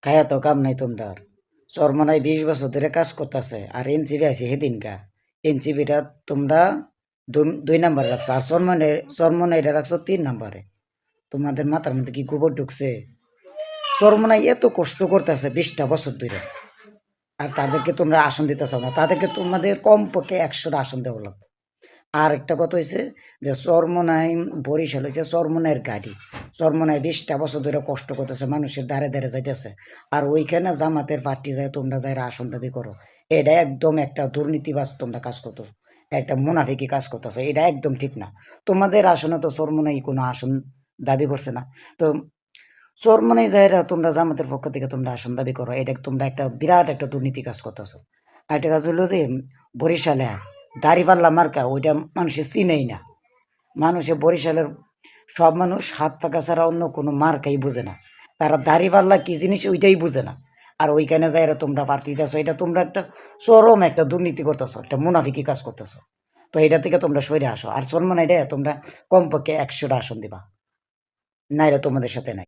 খায়া তো কাম নাই তোমরার। চরমনাই 20 বছর ধরে কাজ করতেছে আর এনসিবি আছে সেদিনকা। এনসিবিটা তোমরা 2 নাম্বার রাখছো আর চরমনাইটা রাখছো 3 নাম্বারে। তোমাদের মাথার মধ্যে কি গোবর ঢুকছে? চরমনাই এত কষ্ট করতেছে 20টা বছর ধরে, আর তাদেরকে তোমরা আসন দিতেছ না। তাদেরকে তোমাদের কমপক্ষে 100টা আসন দেওয়া লাগবে। আর একটা কথা হয়েছে যে চরমনাই বরিশাল হয়েছে চরমনাইয়ের গাড়ি। চরমনাই 20টা বছর ধরে কষ্ট করতেছে, মানুষের দ্বারে দ্বারে যাইতেছে, আর ওইখানে জামাতের পার্টি যায় তোমরা যাই আসন দাবি করো। এটা একদম একটা দুর্নীতিবাজ তোমরা কাজ করতেছো, একটা মুনাফিকি কাজ করতেছো, এটা একদম ঠিক না। তোমাদের আসনে তো চরমনাই কোনো আসন দাবি করছে না। তো চরমনাই যাইরা তোমরা জামাতের পক্ষ থেকে তোমরা আসন দাবি করো, এটা তোমরা একটা বিরাট একটা দুর্নীতি কাজ করতেছো। আর একটা কাজ হলো যে বরিশালে দাড়িপাল্লা মার্কা ওইটা মানুষে চিনেই না। মানুষে বরিশালের সব মানুষ হাত পাকা ছাড়া অন্য কোনো মার্কাই বুঝে না। তারা দাড়িপাল্লা কি জিনিস ওইটাই বুঝে না। আর ওইখানে যাইরা তোমরা প্রার্থী দিতেছো, এটা তোমরা একটা চরম একটা দুর্নীতি করতেছো, একটা মুনাফিকি কাজ করতেছো। তো এটা থেকে তোমরা সরে আসো, আর চরমনাইটা তোমরা কমপক্ষে 100টা আসন দিবা, নাইলে তোমাদের সাথে নাই।